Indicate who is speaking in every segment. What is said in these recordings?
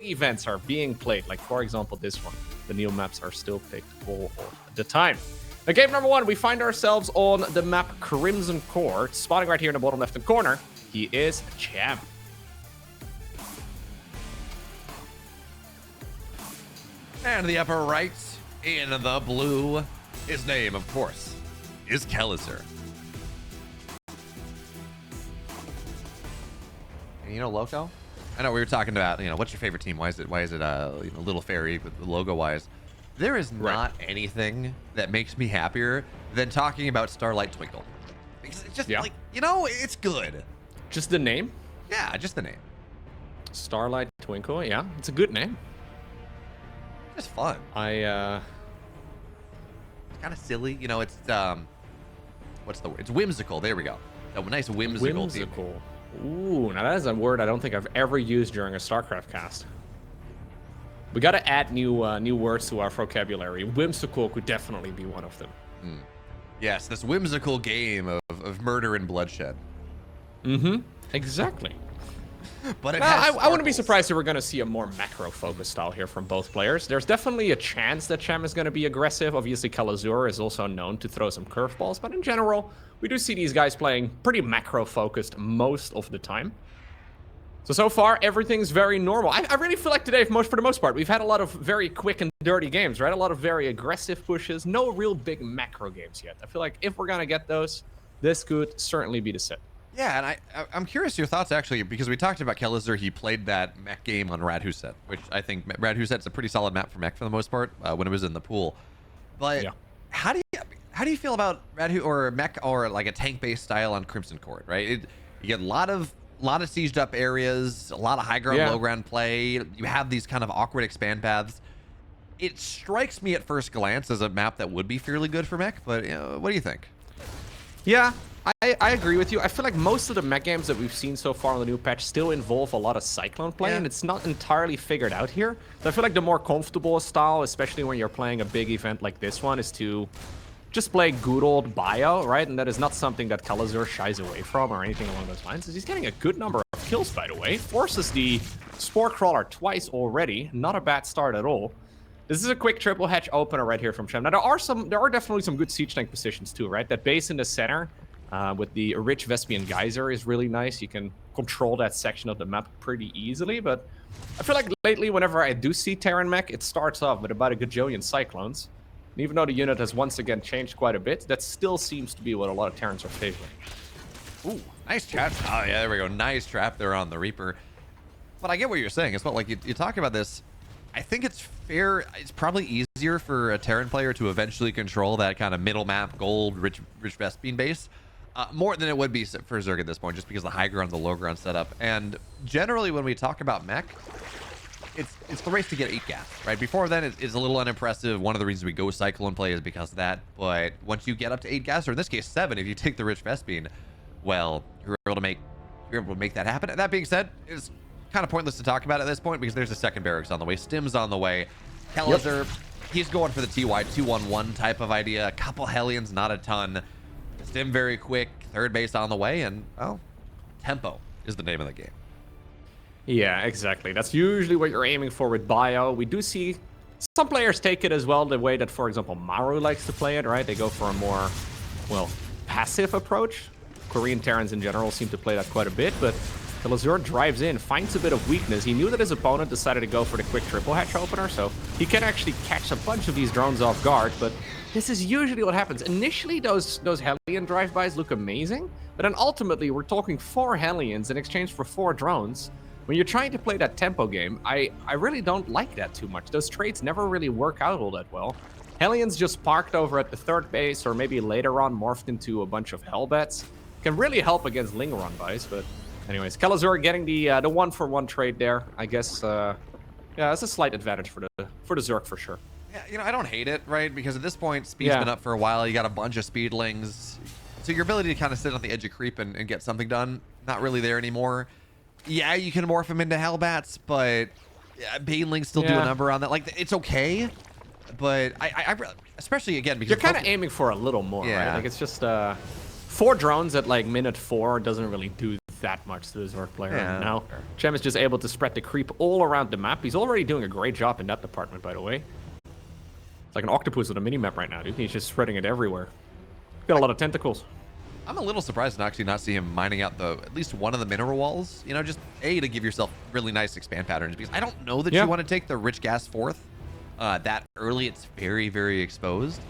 Speaker 1: events are being played, like for example this one, the new maps are still picked all of the time. Now, game number 1, we find ourselves on the map Crimson Court. Spotting right here in the bottom left-hand corner, he is Cham.
Speaker 2: And the upper right, in the blue, his name, of course, is Kelazhur. And you know, Loco? I know we were talking about, what's your favorite team? Why is it Little Fairy with the logo wise? There is not anything that makes me happier than talking about Starlight Twinkle. It's just like, it's good.
Speaker 1: Just the name?
Speaker 2: Yeah, just the name.
Speaker 1: Starlight Twinkle, yeah, it's a good name.
Speaker 2: It's fun.
Speaker 1: It's
Speaker 2: kind of silly, it's what's the word? It's whimsical. There we go. A nice whimsical.
Speaker 1: Whimsical. Ooh, now that is a word I don't think I've ever used during a StarCraft cast. We got to add new words to our vocabulary. Whimsical could definitely be one of them.
Speaker 2: Yes, this whimsical game of murder and bloodshed.
Speaker 1: Exactly.
Speaker 2: But
Speaker 1: I wouldn't be surprised if we're going to see a more macro-focused style here from both players. There's definitely a chance that Cham is going to be aggressive. Obviously, Kelazhur is also known to throw some curveballs. But in general, we do see these guys playing pretty macro-focused most of the time. So far, everything's very normal. I really feel like today, for the most part, we've had a lot of very quick and dirty games, right? A lot of very aggressive pushes. No real big macro games yet. I feel like if we're going to get those, this could certainly be the set.
Speaker 2: Yeah, and I'm curious your thoughts, actually, because we talked about Kelazhur. He played that mech game on Radhuset, which I think Radhuset's a pretty solid map for mech for the most part when it was in the pool. But how do you feel about Radhu or mech or like a tank-based style on Crimson Court, right? You get a lot of sieged up areas, a lot of high ground, low ground play. You have these kind of awkward expand paths. It strikes me at first glance as a map that would be fairly good for mech, but what do you think?
Speaker 1: Yeah, I agree with you. I feel like most of the mech games that we've seen so far on the new patch still involve a lot of Cyclone play, and it's not entirely figured out here. So I feel like the more comfortable style, especially when you're playing a big event like this one, is to just play good old bio, right? And that is not something that Kelazhur shies away from or anything along those lines. He's getting a good number of kills, by the way. Forces the Spore Crawler twice already. Not a bad start at all. This is a quick triple hatch opener right here from Cham. Now, there are definitely some good siege tank positions too, right? That base in the center with the rich Vespian Geyser is really nice. You can control that section of the map pretty easily, but I feel like lately, whenever I do see Terran mech, it starts off with about a gajillion Cyclones. And even though the unit has once again changed quite a bit, that still seems to be what a lot of Terrans are favoring.
Speaker 2: Ooh, nice trap. Oh, yeah, there we go. Nice trap there on the Reaper. But I get what you're saying. It's not like you talk about this. I think it's fair. It's probably easier for a Terran player to eventually control that kind of middle map, gold, rich Vespian base. More than it would be for Zerg at this point, just because the high ground, the low ground setup. And generally, when we talk about mech, it's the race to get 8 gas, right? Before then, it's a little unimpressive. One of the reasons we go Cyclone play is because of that. But once you get up to 8 gas, or in this case 7, if you take the rich Vespian, well, you're able to make that happen. And that being said, it's kind of pointless to talk about at this point because there's a second barracks on the way. Stim's on the way. Kelazhur, he's going for the TY 2-1-1 type of idea. A couple Hellions, not a ton. Stim very quick. Third base on the way, and well, tempo is the name of the game.
Speaker 1: Yeah, exactly. That's usually what you're aiming for with bio. We do see some players take it as well the way that, for example, Maru likes to play it, right? They go for a more, well, passive approach. Korean Terrans in general seem to play that quite a bit, but Kelazhur drives in, finds a bit of weakness. He knew that his opponent decided to go for the quick triple hatch opener, so he can actually catch a bunch of these drones off guard, but this is usually what happens. Initially, those Hellion drive-bys look amazing, but then ultimately, we're talking 4 Hellions in exchange for 4 drones. When you're trying to play that tempo game, I really don't like that too much. Those trades never really work out all that well. Hellions just parked over at the third base, or maybe later on morphed into a bunch of Hellbats. Can really help against Ling run buys, but anyways, Kelazhur getting the 1-for-1 trade there. I guess, yeah, that's a slight advantage for the Zerg for sure.
Speaker 2: Yeah, I don't hate it, right? Because at this point, speed's been up for a while. You got a bunch of speedlings. So your ability to kind of sit on the edge of creep and get something done, not really there anymore. Yeah, you can morph them into Hellbats, but Banelings still do a number on that. Like, it's okay, but I especially, again, because
Speaker 1: you're kind of aiming for a little more, right? Like, it's just 4 drones at, like, minute 4 doesn't really do that much to the Zerg player.
Speaker 2: Yeah,
Speaker 1: And now
Speaker 2: fair.
Speaker 1: Cham is just able to spread the creep all around the map. He's already doing a great job in that department, by the way. It's like an octopus with a mini-map right now, dude. He's just spreading it everywhere. Got a lot of tentacles.
Speaker 2: I'm a little surprised to actually not see him mining out at least one of the mineral walls. You know, just to give yourself really nice expand patterns, because I don't know that you want to take the rich gas fourth that early. It's very, very exposed.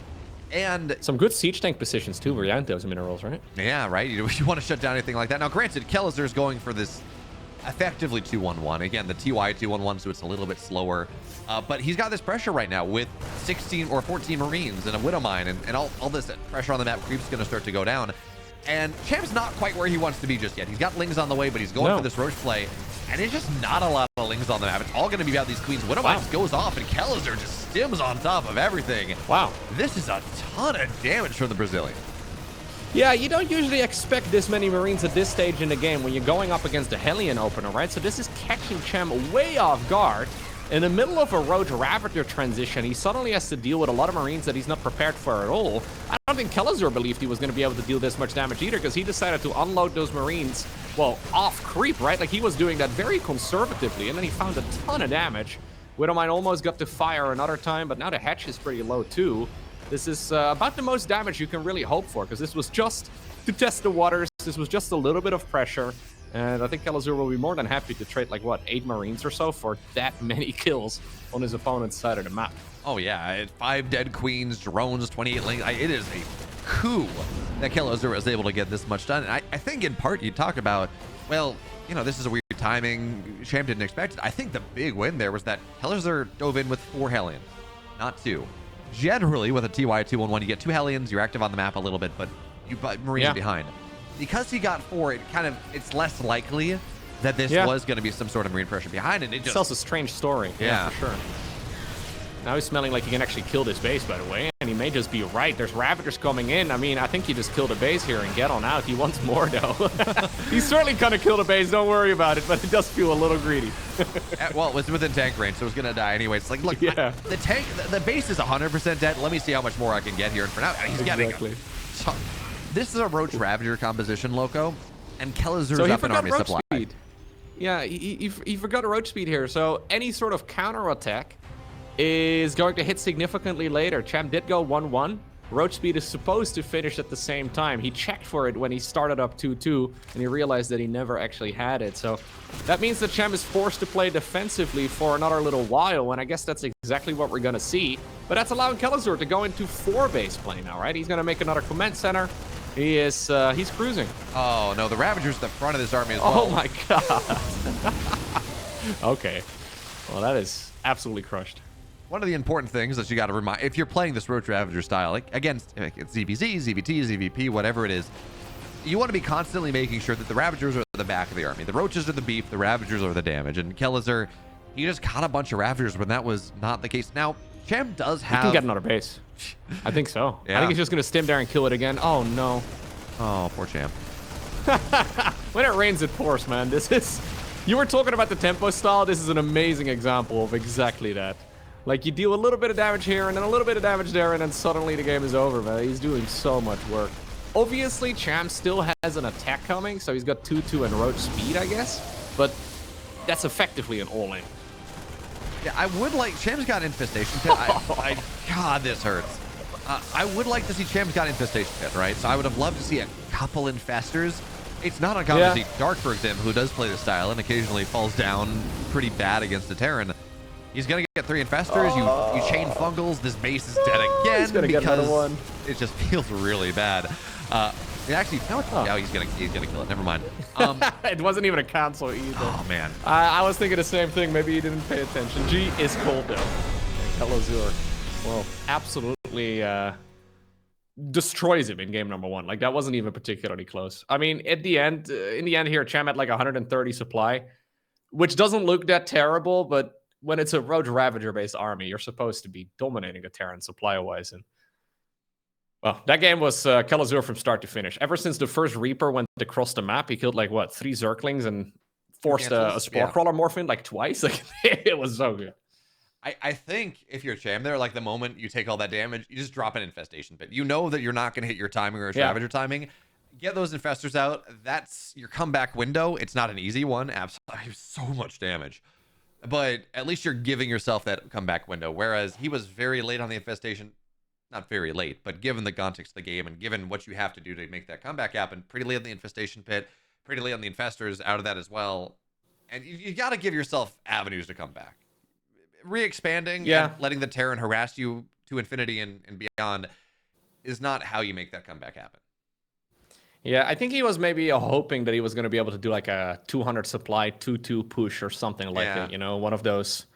Speaker 2: And
Speaker 1: some good siege tank positions too around those minerals, right?
Speaker 2: Yeah, right. You want to shut down anything like that. Now, granted, Kelazhur is going for this effectively 2-1-1. Again, the TY 2-1-1, so it's a little bit slower. But he's got this pressure right now with 16 or 14 Marines and a Widow Mine, and all this pressure on the map creep's going to start to go down. And Cham's not quite where he wants to be just yet. He's got Lings on the way, but he's going for this Roach play. And there's just not a lot of Lings on the map. It's all going to be about these Queens. Widow Mine goes off, and Kelazhur just stims on top of everything.
Speaker 1: Wow.
Speaker 2: This is a ton of damage from the Brazilian.
Speaker 1: Yeah, you don't usually expect this many Marines at this stage in the game when you're going up against a Hellion opener, right? So this is catching Cham way off guard. In the middle of a Roach Ravager transition, he suddenly has to deal with a lot of Marines that he's not prepared for at all. I don't think Kelazhur believed he was going to be able to deal this much damage either, because he decided to unload those Marines, well, off creep, right? Like, he was doing that very conservatively, and then he found a ton of damage. Widowmine almost got to fire another time, but now the hatch is pretty low too. This is about the most damage you can really hope for, because this was just to test the waters. This was just a little bit of pressure. And I think Kelazhur will be more than happy to trade, like, what, 8 Marines or so for that many kills on his opponent's side of the map.
Speaker 2: Oh, yeah. 5 dead Queens, drones, 28 Lings. It is a coup that Kelazhur was able to get this much done. And I think, in part, you talk about, well, you know, this is a weird timing. Cham didn't expect it. I think the big win there was that Kelazhur dove in with 4 Hellions, not 2. Generally, with a TY 2-1-1, you get 2 Hellions, you're active on the map a little bit, but you put Marines behind. Because he got 4, it's less likely that this was going to be some sort of Marine pressure behind, and it just
Speaker 1: tells a strange story. Yeah, for sure. Now he's smelling like he can actually kill this base, by the way, and he may just be right. There's Ravagers coming in. I mean, I think he just killed a base here and get on out. He wants more, though. He's certainly going to kill the base. Don't worry about it, but it does feel a little greedy.
Speaker 2: Well, it was within tank range, so it was going to die anyway. It's like, look, the tank, the base is 100% dead. Let me see how much more I can get here. And for now, he's getting this is a Roach Ravager composition, Loco, and Kelazhur's up in army supply.
Speaker 1: Speed. Yeah, he forgot Roach speed here, so any sort of counterattack is going to hit significantly later. Cham did go 1-1. Roach speed is supposed to finish at the same time. He checked for it when he started up 2-2, and he realized that he never actually had it. So that means that Cham is forced to play defensively for another little while, and I guess that's exactly what we're going to see. But that's allowing Kelazhur to go into 4 base play now, right? He's going to make another command center. He is, he's cruising.
Speaker 2: Oh, no, the Ravager's at the front of this army as well.
Speaker 1: Oh, my God. Okay. Well, that is absolutely crushed.
Speaker 2: One of the important things that you got to remind, if you're playing this Roach Ravager style, like against ZBZ, ZVT, ZVP, whatever it is, you want to be constantly making sure that the Ravagers are at the back of the army. The Roaches are the beef, the Ravagers are the damage. And Kelazhur, he just caught a bunch of Ravagers when that was not the case. Now, Cham does have...
Speaker 1: He can get another base. I think so. I think he's just going to stim there and kill it again. Oh, no.
Speaker 2: Oh, poor Cham.
Speaker 1: When it rains, it pours, man. This is... You were talking about the tempo style. This is an amazing example of exactly that. Like, you deal a little bit of damage here and then a little bit of damage there, and then suddenly the game is over, man. He's doing so much work. Obviously, Cham still has an attack coming, so he's got 2-2 and Roach speed, I guess. But that's effectively an all-in.
Speaker 2: Yeah, I would like... Cham's got Infestation Pit. God, this hurts. I would like to see Cham's got Infestation Pit, right? So I would have loved to see a couple Infestors. It's not uncommon to see Dark, for example, who does play the style and occasionally falls down pretty bad against the Terran. He's going to get 3 Infestors. You chain Fungals. This base is dead again.
Speaker 1: He's gonna get another one.
Speaker 2: It just feels really bad. It actually... No, he's gonna kill it. Never mind.
Speaker 1: It wasn't even a console either.
Speaker 2: Oh, man.
Speaker 1: I was thinking the same thing. Maybe he didn't pay attention. G is cold, though. Kelazhur, well, absolutely destroys him in game number 1. Like, that wasn't even particularly close. I mean, in the end here, Cham had like 130 supply, which doesn't look that terrible, but when it's a Roach Ravager-based army, you're supposed to be dominating the Terran supply-wise. And well, that game was Kelazhur from start to finish. Ever since the first Reaper went across the map, he killed like, what, 3 Zerglings and forced a Spore Crawler morph in like twice. Like, it was so good.
Speaker 2: I think if you're Cham there, like the moment you take all that damage, you just drop an Infestation Pit. You know that you're not going to hit your timing or Ravager timing. Get those infestors out. That's your comeback window. It's not an easy one. Absolutely, so much damage. But at least you're giving yourself that comeback window. Whereas he was very late on the infestation. Not very late, but given the context of the game and given what you have to do to make that comeback happen, pretty late on the infestation pit, pretty late on the infestors out of that as well. And you got to give yourself avenues to come back. Re-expanding and letting the Terran harass you to infinity and beyond is not how you make that comeback happen.
Speaker 1: Yeah, I think he was maybe hoping that he was going to be able to do like a 200 supply 2-2 push or something like it, you know, one of those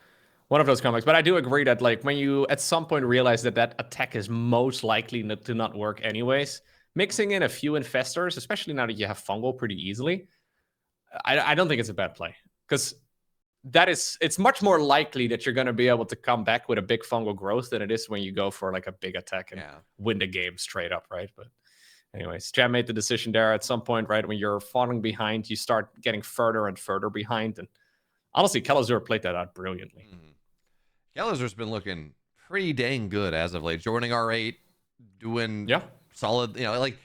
Speaker 1: comebacks. But I do agree that like when you at some point realize that that attack is most likely to not work anyways, mixing in a few infestors, especially now that you have fungal pretty easily, I don't think it's a bad play, because it's much more likely that you're going to be able to come back with a big fungal growth than it is when you go for like a big attack and win the game straight up, right? But anyways, Cham made the decision there at some point, right? When you're falling behind, you start getting further and further behind. And honestly, Kelazhur played that out brilliantly.
Speaker 2: Kelazhur's been looking pretty dang good as of late. Joining R8, doing solid, you know, like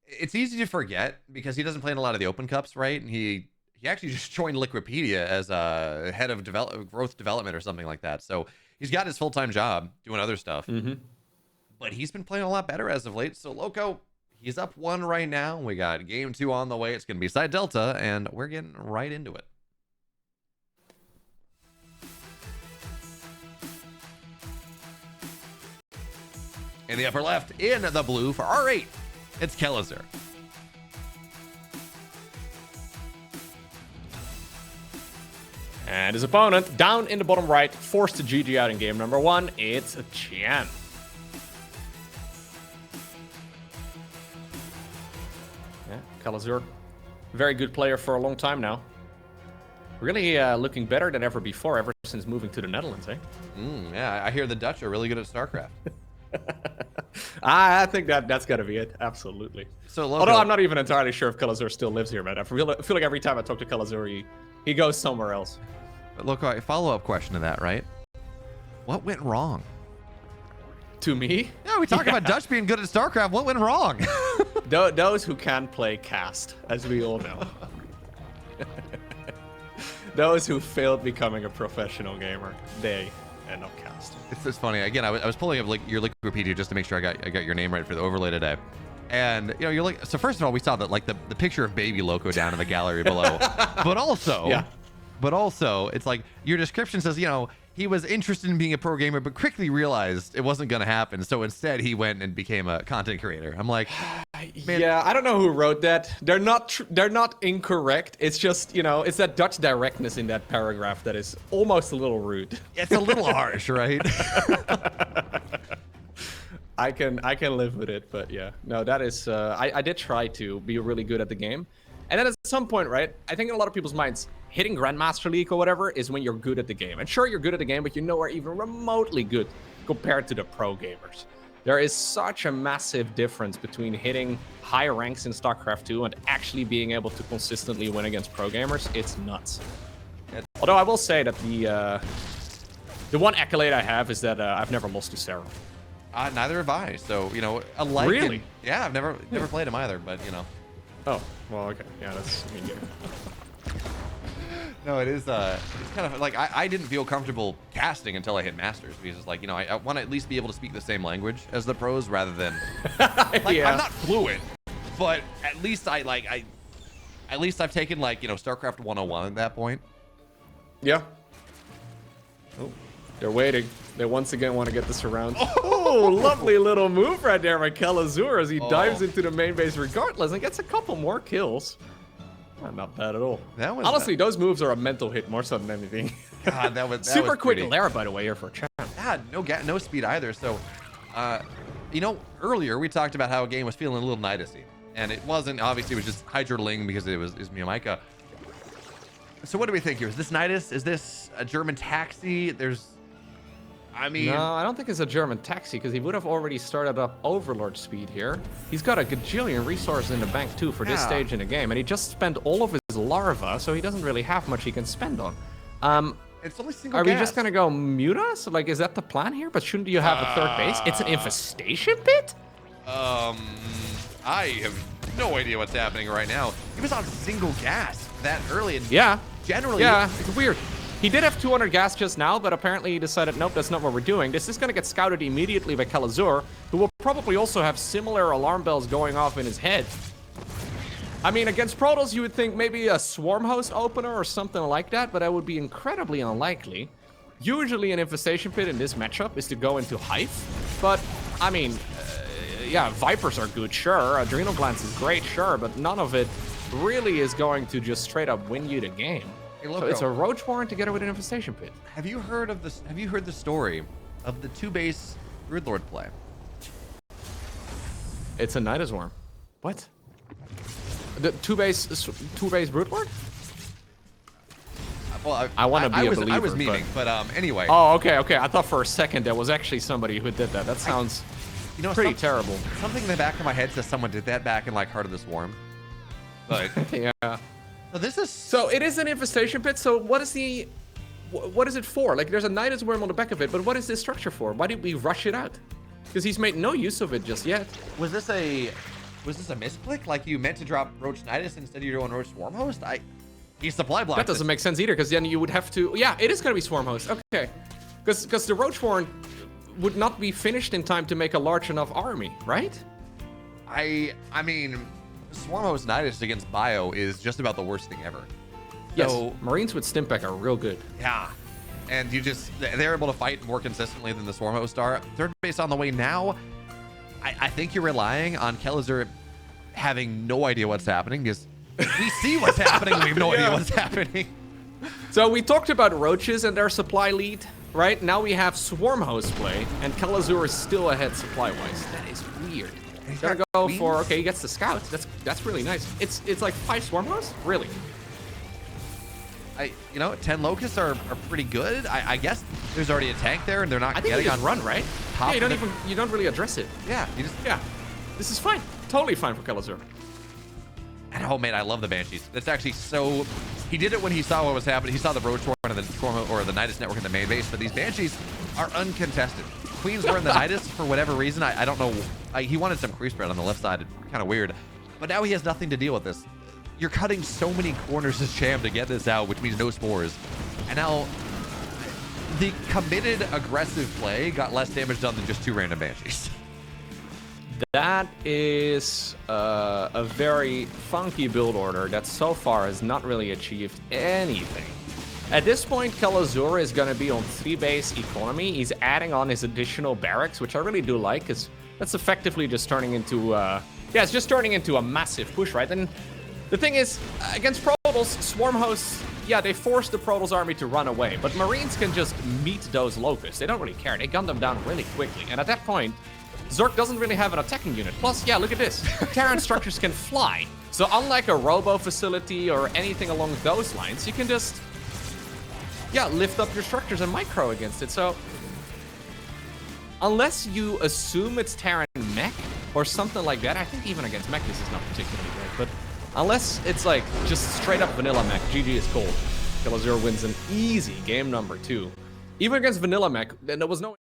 Speaker 2: it's easy to forget because he doesn't play in a lot of the open cups, right? And he actually just joined Liquipedia as a head of growth development or something like that. So he's got his full-time job doing other stuff. But he's been playing a lot better as of late. So Loco, he's up 1 right now. We got game 2 on the way. It's going to be Side Delta, and we're getting right into it. In the upper left, in the blue for R8, it's Kelazhur.
Speaker 1: And his opponent, down in the bottom right, forced to GG out in game number 1, it's Cham. Yeah, Kelazhur, very good player for a long time now. Really looking better than ever before, ever since moving to the Netherlands, eh?
Speaker 2: Yeah, I hear the Dutch are really good at StarCraft.
Speaker 1: I think that's got to be it. Absolutely.
Speaker 2: So, Loco,
Speaker 1: although I'm not even entirely sure if Kelazhur still lives here, man. I feel like every time I talk to Kelazhur, he goes somewhere else.
Speaker 2: But Loco, a follow-up question to that, right? What went wrong?
Speaker 1: To me?
Speaker 2: Yeah, we talk about Dutch being good at StarCraft. What went wrong?
Speaker 1: Those who can play cast, as we all know. Those who failed becoming a professional gamer, they end up casting.
Speaker 2: It's just funny. Again, I was pulling up like your Wikipedia just to make sure I got your name right for the overlay today. And you know, you're like, so first of all, we saw that like the picture of baby Loco down in the gallery below. But also, it's like your description says, you know, he was interested in being a pro gamer, but quickly realized it wasn't going to happen. So instead, he went and became a content creator. I'm like, man.
Speaker 1: Yeah, I don't know who wrote that. They're not incorrect. It's just, you know, it's that Dutch directness in that paragraph that is almost a little rude.
Speaker 2: It's a little harsh, right?
Speaker 1: I can live with it, but yeah, no, that is. I did try to be really good at the game, and then at some point, right? I think in a lot of people's minds, hitting Grandmaster League or whatever is when you're good at the game. And sure, you're good at the game, but you're nowhere even remotely good compared to the pro gamers. There is such a massive difference between hitting higher ranks in StarCraft 2 and actually being able to consistently win against pro gamers. It's nuts. Although I will say that the one accolade I have is that I've never lost to Sarah.
Speaker 2: Neither have I. So, you know,
Speaker 1: really?
Speaker 2: Yeah, I've never played him either, but you know.
Speaker 1: Oh, well, okay. Yeah, that's me neither.
Speaker 2: No, it's kind of like I didn't feel comfortable casting until I hit Masters, because it's like, you know, I want to at least be able to speak the same language as the pros rather than like, I'm not fluent, but at least at least I've taken like, you know, StarCraft 101 at that point.
Speaker 1: Yeah. Oh, they're waiting. They once again want to get this around. Oh, lovely little move right there by Kelazhur as he dives into the main base regardless and gets a couple more kills. Not bad at all. Honestly, those moves are a mental hit more so than anything.
Speaker 2: God, that was
Speaker 1: super quick Lara, by the way, here for Cham.
Speaker 2: Yeah, no speed either. So, you know, earlier we talked about how a game was feeling a little Nidusy, and it wasn't. Obviously, it was just Hydra Ling because it was Miyamaika. So, what do we think here? Is this Nidus? Is this a German taxi? I mean,
Speaker 1: no, I don't think it's a German taxi because he would have already started up Overlord speed here. He's got a gajillion resources in the bank too for this stage in the game, and he just spent all of his larva, so he doesn't really have much he can spend on.
Speaker 2: It's only single
Speaker 1: Are
Speaker 2: gas.
Speaker 1: we just gonna go mute us? Like, is that the plan here? But shouldn't you have a third base? It's an infestation pit?
Speaker 2: I have no idea what's happening right now. He was on single gas that early. And
Speaker 1: Yeah.
Speaker 2: generally,
Speaker 1: Yeah, it's weird. He did have 200 gas just now, but apparently he decided, nope, that's not what we're doing. This is going to get scouted immediately by Kelazhur, who will probably also have similar alarm bells going off in his head. I mean, against Protoss, you would think maybe a Swarm Host opener or something like that, but that would be incredibly unlikely. Usually an Infestation Pit in this matchup is to go into Hive, but, I mean, yeah, Vipers are good, sure. Adrenal Glands is great, sure, but none of it really is going to just straight up win you the game.
Speaker 2: Hey,
Speaker 1: so it's a Roach Warren together with an Infestation Pit.
Speaker 2: Have you heard of this? Have you heard the story of the 2-base Broodlord play?
Speaker 1: It's a Nidus Worm. What? The 2-base Broodlord?
Speaker 2: Well,
Speaker 1: I want to be a believer.
Speaker 2: I was memeing, but anyway.
Speaker 1: Oh, okay. I thought for a second there was actually somebody who did that. That sounds pretty terrible.
Speaker 2: Something in the back of my head says someone did that back in like Heart of the Swarm. But
Speaker 1: yeah.
Speaker 2: So this is.
Speaker 1: So it is an Infestation Pit. So what is it for? Like, there's a Nidus Worm on the back of it, but what is this structure for? Why did we rush it out? Because he's made no use of it just yet.
Speaker 2: Was this a misclick? Like you meant to drop Roach Nidus instead of your own Roach Swarm Host? He's supply blocked.
Speaker 1: That doesn't make sense either, because then you would have to. Yeah, it is going to be Swarm Host. Okay, because the Roach Warren would not be finished in time to make a large enough army, right?
Speaker 2: I mean, Swarm Host Nidus against Bio is just about the worst thing ever.
Speaker 1: Yes,
Speaker 2: So,
Speaker 1: Marines with Stimpack are real good.
Speaker 2: yeah. And they're able to fight more consistently than the Swarm Host are. Third base on the way now. I think you're relying on Kelazhur having no idea what's happening, because we see what's happening. We have no idea what's happening.
Speaker 1: So we talked about Roaches and their supply lead, right? Now we have Swarm Host play, and Kelazhur is still ahead supply-wise. That is weird. He's gonna go for, okay, he gets the Scout. That's really nice. It's like 5 Swarm Hosts? Really?
Speaker 2: 10 Locusts are pretty good. I guess there's already a tank there, and they're not getting on
Speaker 1: run, right? Yeah, you don't really address it.
Speaker 2: Yeah,
Speaker 1: This is fine. Totally fine for Kelazhur.
Speaker 2: And oh man, I love the Banshees. That's actually so. He did it when he saw what was happening. He saw the Roach Warren and the Swarm or the Nidus network in the main base, but these Banshees are uncontested. Queens were in the Nidus for whatever reason. I don't know. He wanted some creep spread on the left side. Kind of weird. But now he has nothing to deal with this. You're cutting so many corners as Cham to get this out, which means no spores. And now the committed aggressive play got less damage done than just 2 random Banshees.
Speaker 1: That is a very funky build order that so far has not really achieved anything. At this point, Kelazhur is going to be on 3-base economy. He's adding on his additional barracks, which I really do like, because that's effectively just turning into, it's just turning into a massive push, right? And the thing is, against Protoss, Swarm Hosts, yeah, they force the Protoss army to run away, but Marines can just meet those Locusts. They don't really care. They gun them down really quickly, and at that point, Zerg doesn't really have an attacking unit. Plus, yeah, look at this. Terran structures can fly. So unlike a robo facility or anything along those lines, you can just, lift up your structures and micro against it. So unless you assume it's Terran mech or something like that, I think even against mech this is not particularly great. But unless it's like just straight up vanilla mech, GG is cold. Kelazhur wins an easy game number 2. Even against vanilla mech, there was no...